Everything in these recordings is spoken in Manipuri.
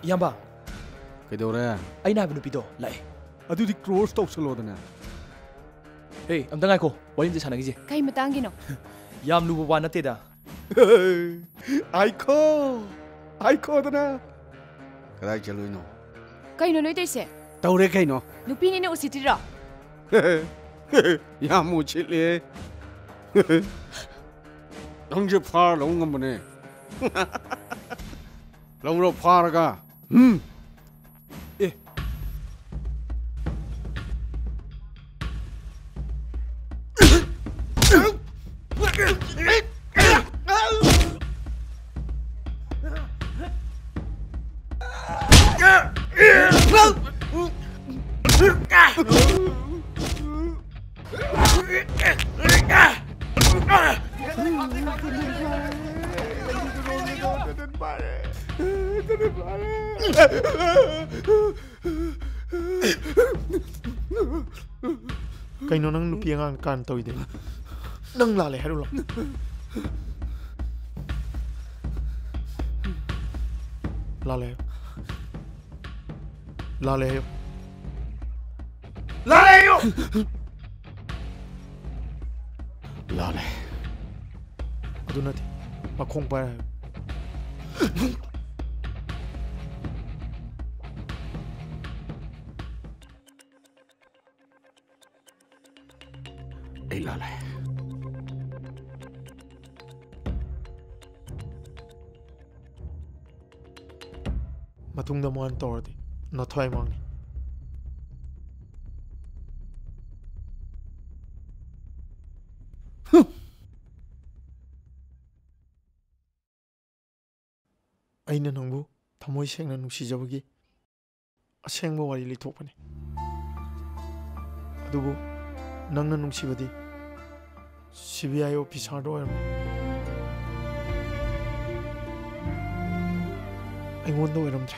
Yamba. Kidore. I na binu pido. Lai. Adu di cross talk solo dana. Hey, am tangai ko. Wali di sana gizi. Kai matangi no. Yam lu buwa natte da. Aiko dana. Kadai chalui no. Kai no noite se. Taure kai no. Nupi ni ne usitira. Yamu chile. Nungshib far long ngambane. Long ro far ga. Kaino nang nupi ang kan tau ide. Nang lale haru lo. Lale. Lale. Lale yo. Lale. Adu nati. Makong pa. Lale. Matungda mo ang tordi. Nathoi mangi. Aina nangbu thamoi sengna nungsijabagi asengba wari lithokpani. Adubu nangna nungsibadi CBI officer do ayam. Aingonda oiramdre.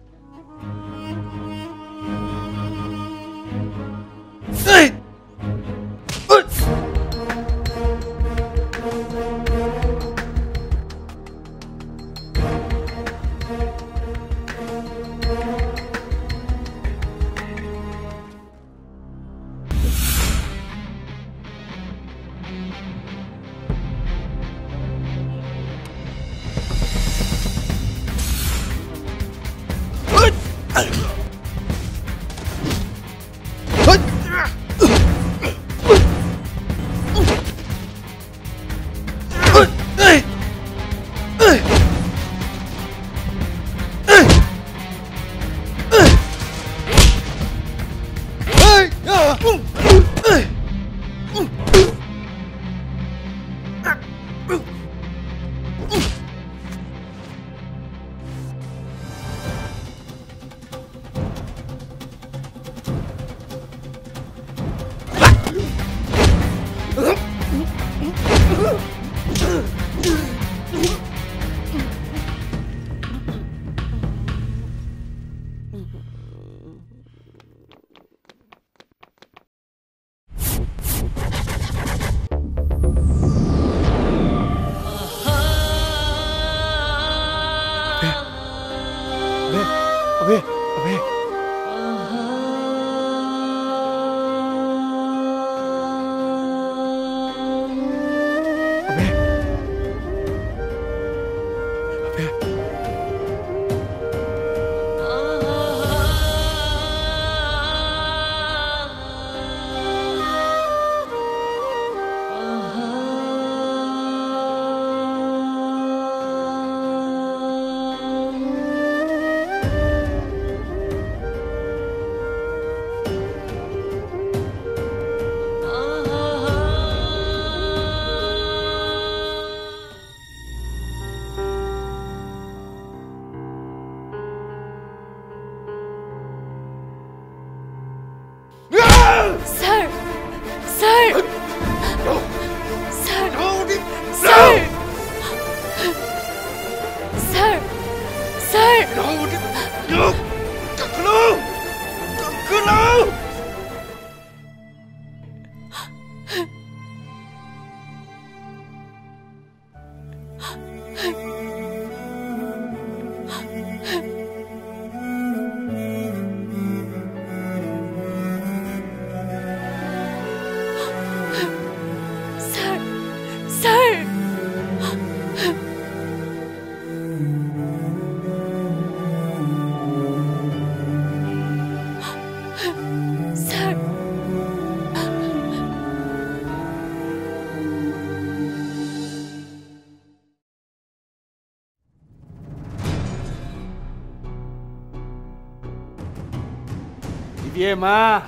Yema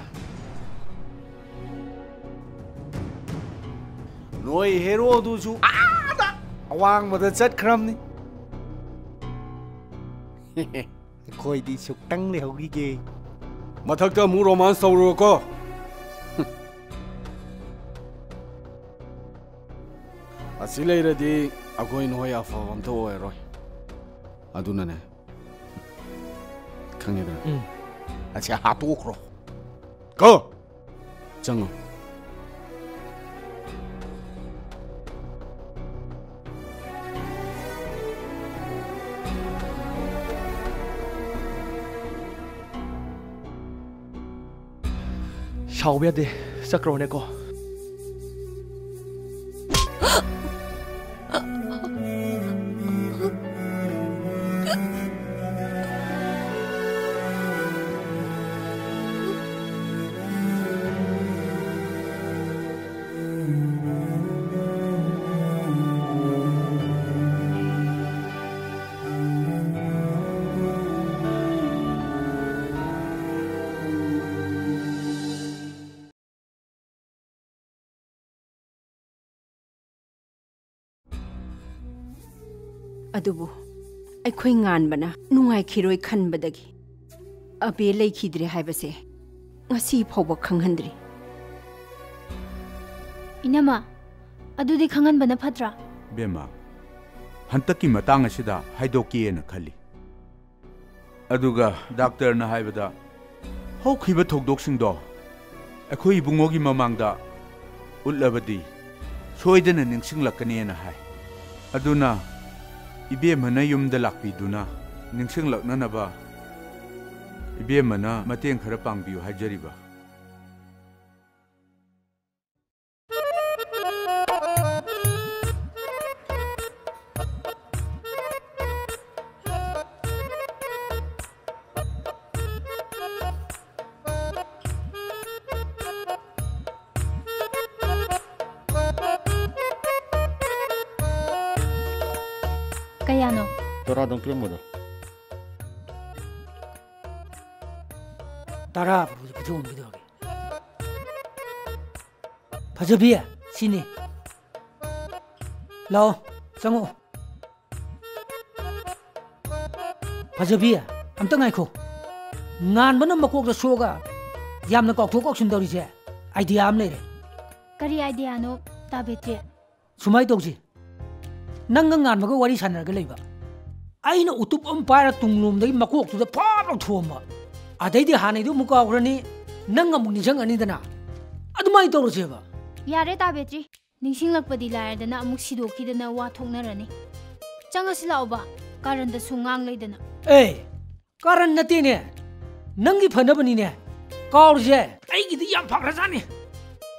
Noi hero du chu awang ma da chat khram ni Khoi di suk tang le hogi ge Mathak ta mu romance sauro ko Asile ra di agoi noi afa am to oi roi Aduna ne Khang da Acha hatu kro Go Chango Sao biết đi, chắc rồi này cô. Adubu, ay ko'y ngan ba na nungay kiroy kan ba dagi? Abe lay kidri hay ba se? Nga si pawag kanghandri. Inama, adu di kangan ba na patra? Bema, hantaki matang asida haidoki na khali. Aduga doctor na hay ba da? How kiba thogdok sing do? ꯑꯩꯈꯣꯏ ꯏꯕꯨꯡꯉꯣꯒꯤ ꯃꯃꯥꯡꯗ ꯎꯠꯂꯕꯗꯤ ꯁꯣꯏꯗꯅ ꯅꯤꯡꯁꯤꯡꯂꯛꯀꯅꯤꯅ ꯍꯥꯏ ꯑꯗꯨꯅ ꯏꯕꯦꯝꯃꯅ ꯌꯨꯝꯗ ꯂꯥꯛꯄꯤꯗꯨꯅ ꯅꯤꯡꯁꯤꯡꯂꯛꯅꯅꯕ ꯏꯕꯦꯝꯃꯅ ꯃꯇꯦꯡ ꯈꯔ ꯄꯥꯡꯕꯤꯌꯨ ꯍꯥꯏꯖꯔꯤꯕ Kayano? Toradong pirmodo. Tara pujo bido. Phagee sini. Lao chango. Phagee amta ngai kho. Ngan bana makok da soga. Yamna kok thok sin dori je. Idea am lere. Kari idea no tabetri. Sumai tongji. Nanga ngan maga wari sanar ga leiba. Aina utup paira tunglum dai makok tu da pha thoma. Adai di hanai du muka urani nanga muni jang ani dana. Adumai toro jeba. Yare tabetri. Ningsing lakpadi lair dana amuk sidokhi dana wa thoknarani. Changa silauba karan da sungang leidana. Eh, karan nati ne. Nangi phanabani ne. Kaur je. Ai gi di yam phakrajani.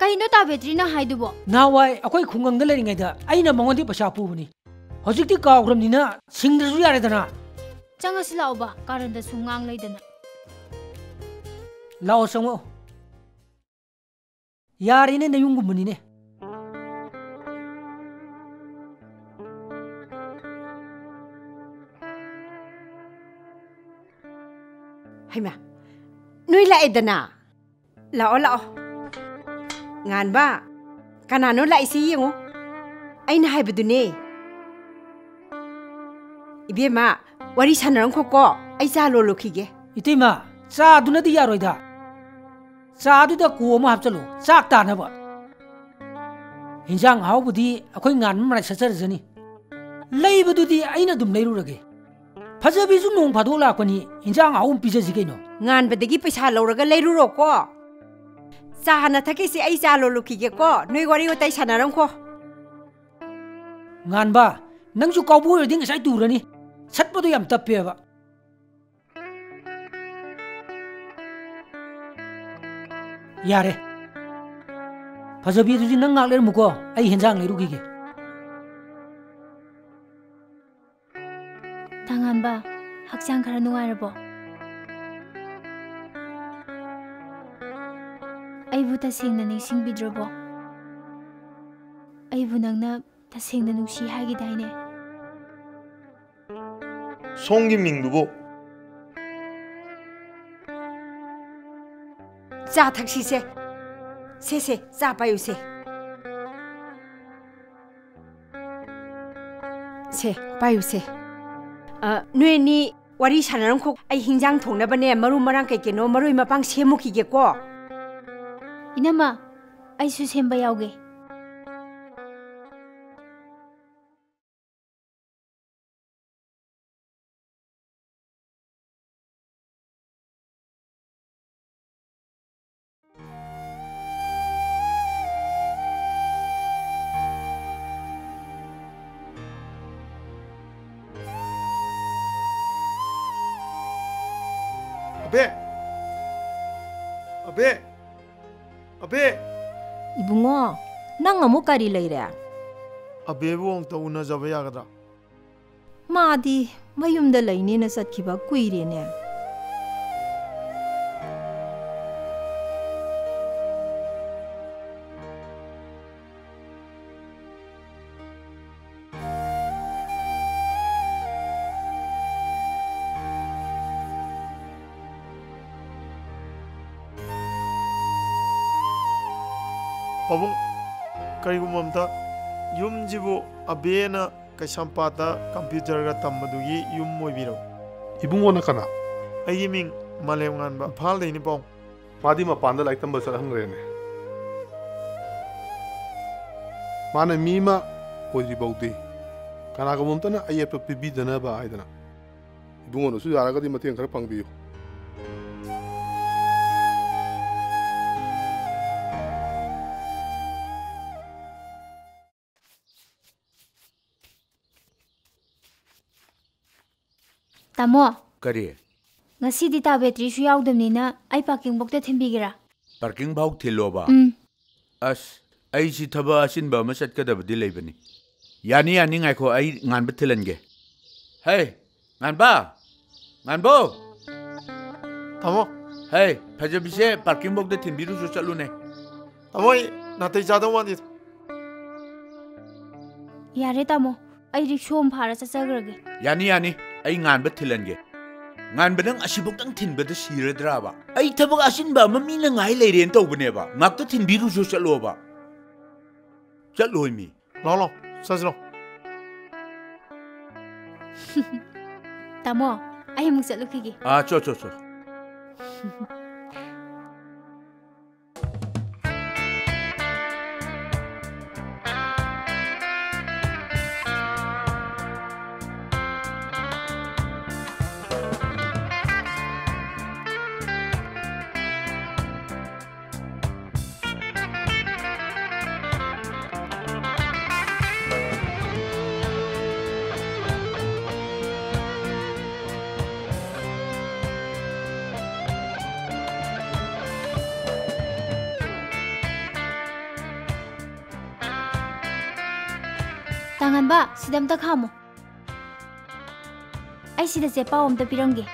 Kaino tabetri na haidubo. Nawai akoi khungang da leringai da aina mangodi pasa pubuni. Hojikti kaugramnina singdrasu yare dana. Changa silauba karan da sungang leidana. Lao sango. Yari ne nayung gumuni ne. Haima. Nui la edana. Lao. Ngan ba. Kanano la isi yengo. Aina haibadune. Ibema wari sanarang koko. Ai cha lo lokige. Itima cha duna di yaroi da. Cha du da ko ma hapchalo. Chak ta na ba. Hinjang hau budi akoi ngan ma sachar jani. Leibadu di aina dum leiru rage. Phagee su nong phado lakani hinjang hau pija ji keino. Ngan badagi paisa lauraga leiru ro ko. Cha hana thake si ai cha lo lokige ko. Noi wari otai sanarang ko. Ngan ba nang su kaubo yo ding sai turani. Satpado yam tappe ba. Yare. Phagee du nang ngak ler muko ai hinjang leiru gi. Tangan ba hakchang khara nungairabo. Aibu tasengna ningsing bidrobo. Aibu nangna tasengna nungsi hagi daine. 송기 밍두보 Cha thakshi se. Se cha payu se. Se payu se. Nui ni wari sanarang ko ai hinjang thongna bane maru marang kai keno marui mapang semuki ge ko. Inama aisu semba yauge. Abe. Ibungo, nang amuk kari leire. abebu ong ta una jaba yagadra. Madi mayumda laine na satkiba kuirene. Pabung karigumamta yumjibu abena kaisampata computer ga tammadugi yum moibiro. Ibungona kana Aigi ming malem nganba phal deini pong. madi mapanda laik tamba sarhangrene. Mana mima oiri bauti. Kana gumamtana ayep pibi dana ba aidana. Ibungona su yaraga di mateng khara pangbiyo. Tamo. Kari. Ngasi di ta battery su yaudamnina ai parking bok ta thimbigira. Parking bok thiloba. As ai si thaba asin ba masat kadabdi leibani. Yani yani ngai ko ai ngan bathilange. Hey, ngan ba? Ngan bo. Tamo. Hey, phajabise parking bok ta thimbiru su chalune. Tamo Natte jadam wani. Yare tamo. Ai rikshom phara chachagrage. Yani yani ai ngan bathilange. Ngan badang asibok tang thin bada siradra ba. Ai thabak asin ba mami na ngai leiren tawbane ba. Ngak ta thin biru su chalo ba. Chaloi mi. Lo sajlo. Tamo, ai mung chalu khige. Cho. Tangan ba, sidam ta khamo. Ai sida se pa om ta pirange.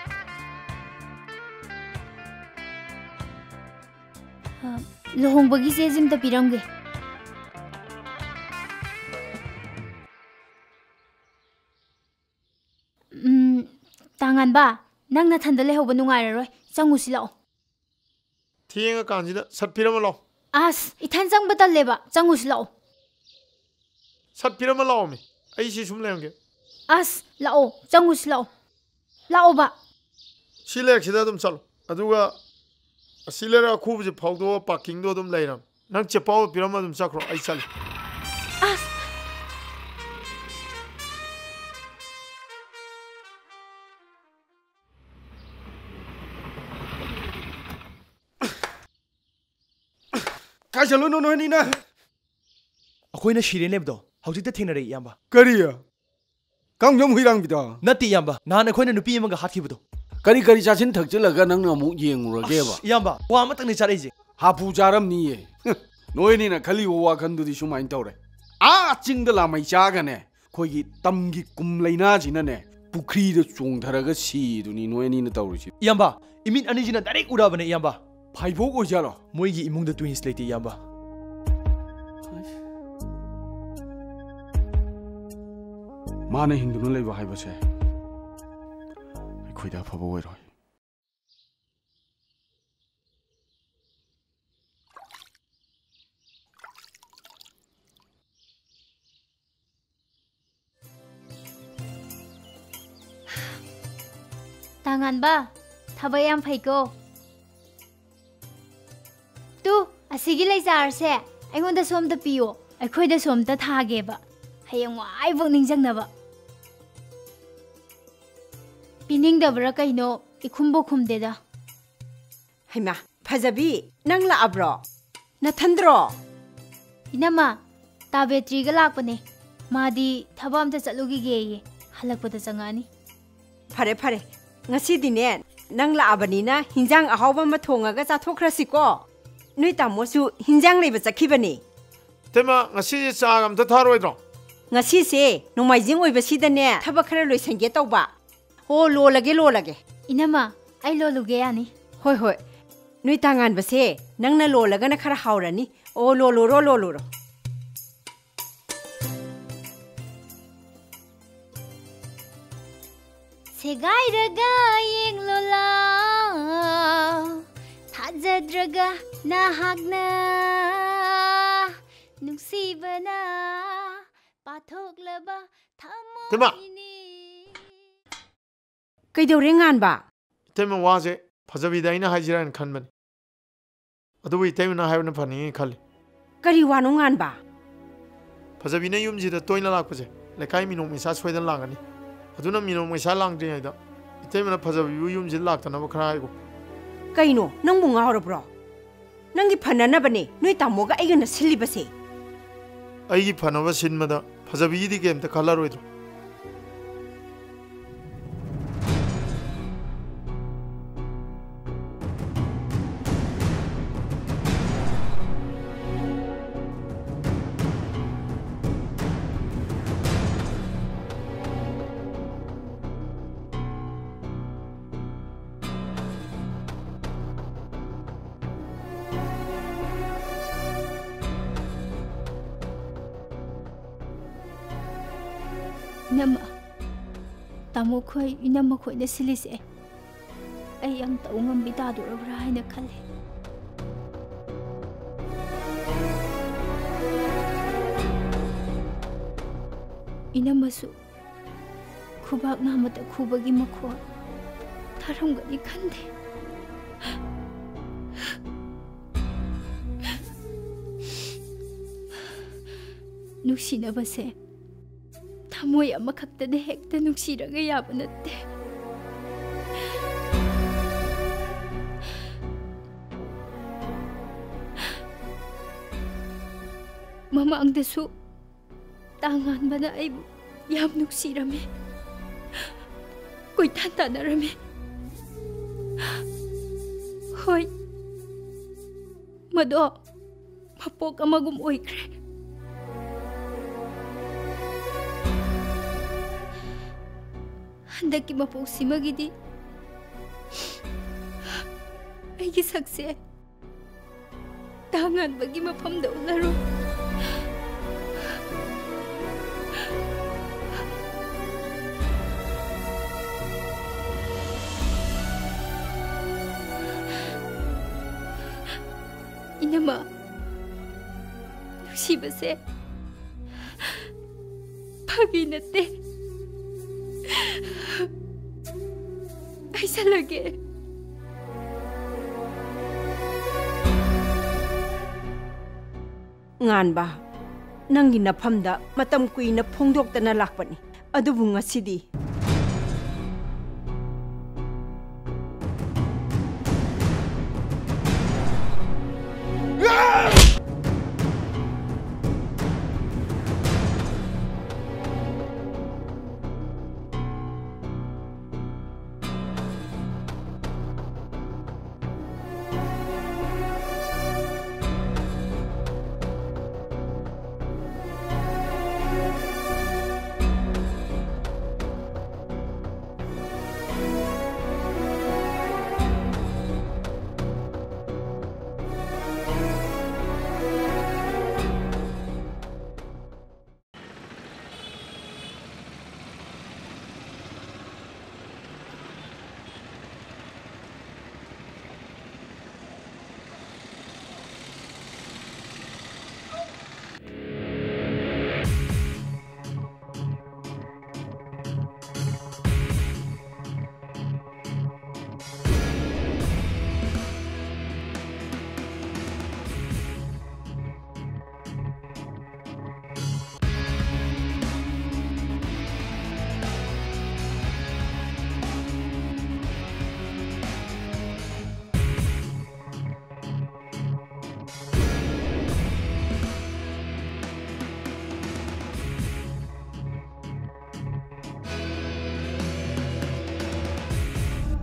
Lohong bagi se jim ta pirange. Tangan ba, nang na thanda le hoba nungai roi, changu silao. Thienga kanjida sat piramalo. As, ithan chang batal leba, changu silao. Sat piramalo mi. Ai si sum leonge. As, lao, changu silao. Lao ba. Silek sida dum chalo. Aduga silera khubje phawdo parking do dum leiram. Nang chepaw pirama dum chakro ai chali. As. Kai chalo no ni na. ꯑꯩꯈꯣꯏꯅ ꯁꯤꯔꯦꯟ ꯂꯩꯕꯗꯣ ꯍꯧꯖꯤꯛꯇ ꯊꯦꯡꯅꯔꯦ ꯏꯌꯥꯝꯕ ꯀꯔꯤ ꯀꯥꯡꯖꯝ ꯍꯨꯏꯔꯥꯡꯕꯤꯗꯣ ꯅꯠꯇꯦ ꯏꯌꯥꯝꯕ ꯅꯍꯥꯟ ꯑꯩꯈꯣꯏꯅ ꯅꯨꯄꯤ ꯑꯃꯒ ꯍꯥꯠꯈꯤꯕꯗꯣ ꯀꯔꯤ ꯆꯥꯁꯤꯟ ꯊꯛꯆꯤꯜꯂꯒ ꯅꯪꯅ ꯑꯃꯨꯛ ꯌꯦꯡꯉꯨꯔꯒꯦꯕ ꯏꯌꯥꯝꯕ ꯋꯥ ꯑꯃꯇꯪꯅꯤ ꯆꯥꯔꯛꯏꯁꯦ ꯍꯥꯄꯨ ꯆꯥꯔꯝꯅꯤꯌꯦ ꯅꯣꯏꯅꯤꯅ ꯈꯜꯂꯤꯕ ꯋꯥꯈꯟꯗꯨꯗꯤ ꯁꯨꯃꯥꯏꯅ ꯇꯧꯔꯦ ꯆꯤꯡꯗ ꯂꯥꯃꯩ ꯆꯥꯒꯅꯦ ꯑꯩꯈꯣꯏꯒꯤ ꯇꯝꯒꯤ ꯀꯨꯝ ꯂꯩꯅꯥꯁꯤꯅꯅꯦ ꯄꯨꯈ꯭ꯔꯤꯗ ꯆꯣꯡꯊꯔꯒ ꯁꯤꯗꯨꯅꯤ ꯅꯣꯏꯅꯤꯅ ꯇꯧꯔꯤꯁꯤ ꯏꯌꯥꯝꯕ ꯏꯃꯤꯠ ꯑꯅꯤꯁꯤꯅ ꯗꯥꯏꯔꯦꯛ ꯎꯔꯕꯅꯦ ꯏꯌꯥꯝꯕ ꯐꯥꯏꯕꯣꯛ ꯑꯣꯏꯖꯥꯔꯣ ꯃꯣꯏꯒꯤ ꯏꯃꯨꯡꯗ ꯇ꯭ꯋꯤꯟꯁ ꯂꯩꯇꯦ ꯏꯌꯥꯝꯕ ꯃꯥꯅ ꯍꯤꯡꯗꯨꯅ ꯂꯩꯕ ꯍꯥꯏꯕꯁꯦ ꯑꯩꯈꯣꯏꯗ ꯑꯐꯕ ꯑꯣꯏꯔꯣꯏ Tangan ba, thaba yam phaiko. Tu, asigi lai jar se, aingonda somda piyo, aikhoida somda thage ba. Hayang wai bok ningjang na ba. Pining da bra kaino, ikhumbo khumde da. Haima, phajabi, nang la abro. Na thandro. Inama, ta betri ga lakpane. Madi thaba amta chatlugi ge ye. Halakpada changani. Phare. Ngasi dine, nang la abanina hinjang ahawba ma thongaga chathokhrasi ko. Noi tamosu hinjang leiba chakhibani. Tema ngasi chagam ta tharoidro. Ngasi se nomaijing oiba sidane thaba khara loisange tawba. Ho lo lage. Inama, ai lo luge yani. Hoi. Noi tangan ba se nangna lo laga na khara haurani. O lo. Segai raga yeng lola, thajad raga nahagna, nungsibana, pathok laba thamo. Tema. Kaidore ngan ba. Tema waje phajabi daina hajiran khanbani. Adu itema haibna phani khali. Kari wanu ngan ba. Phajabi na yumji da toina lakpase. Lekai minong misa soidan langani. Aduna minong misa langdri aida. Itema phajabi yumji laktana ba khara aigo. Kaino nang munga horobro. Nangi phanana bane noi tamoga aigana silibase. Aigi phanaba sinmada phajabi di game ta khalar oidro. Nama, tamo khoi inama khoi na silise. Ay ang taungang bitado rabrahay na kali. Inamasu, kubak na mata kubagi makwa, tarong gani kande. Nungsinabase, tamoy amakakta na hekta nungsira ngayaba natte. Mama ang dasu, tangan ba na ay yam nuksirame? Ko'y tanta na rame. Hoy, mado, mapok ang magumoy kre. Handa ki mapok si magidi. Ay gisagse. Tangan bagi mapamdaw laro. Inama, Nungshibase, Phagee Natte, ay salage. Ngan ba, nang ginapamda matam kuina phongdok na lakpani. Adubu ngasidi.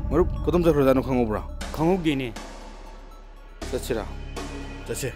Marup, kodom sa khradano khangobra. Khangogene. Chachira. Chache.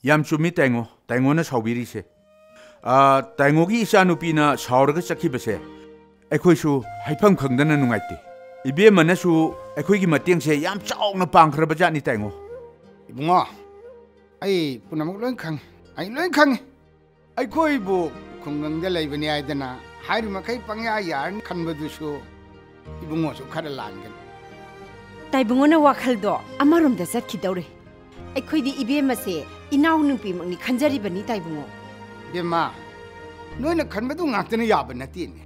Yam chumi tango na chawbiri se. Tango gi isa nupina chawraga chakhibase. Ekhoi su haifam khangdana nungaiti. Ibe manasu ekhoi gi mateng se yam chawna pangkhra bajani tango. Ibunga. Ai punamuk loin khang. Ai loin khang. Ai khoi bu khungang da leibani aidana. Hairi makai pangya yarn khanbadu su. Ibunga su khara langan. Tai bungona wakhaldo amarom da satkidawre. Ekhoi di ibe mase inaw nupi magni khanjari bani tai bungo. Bema. Noina khanbadu ngaktana yaba natine.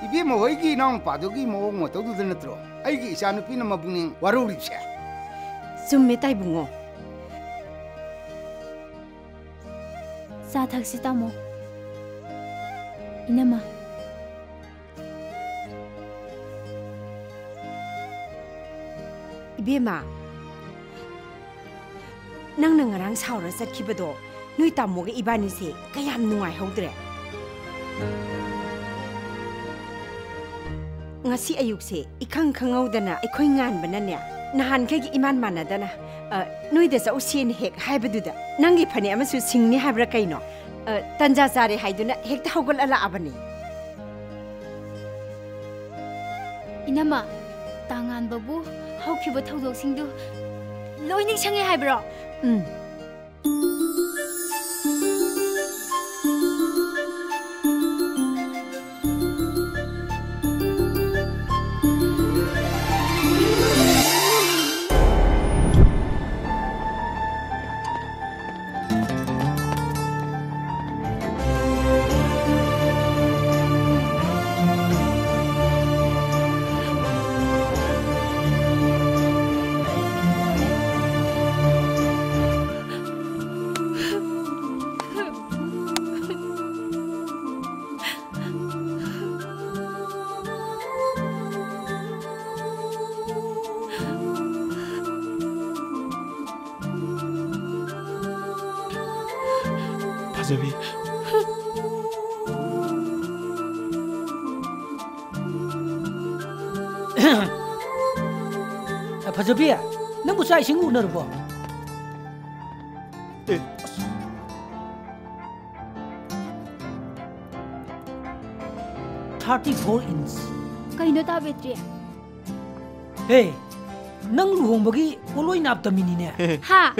Ibe mo hoigi inaw padogi mo mo tawdu natro. Aigi isa nupi na mabungning waruri se. Summe tai bungo. Sa thaksi tamo. Inama. Ibema. Nang ngarang saura satkibado nui tamoga ibani se kayam nungai hogdre. Ngasi ayuk se ikang khangaudana ekhoi ngan bananya nahan khagi iman manadana nui desa usien hek haibaduda nangi phane amasu singni habra kaino tanja sare haiduna hekta hogol ala abani. Inama, tangan babu, haukiba thawdoksingdu loi ningsange haibro. Phagee. Phagee, nang busa ising unar bo. 34 inch. Kaino ta betri? Hey, nang luhong bagi poloy nap tamini ne. Ha.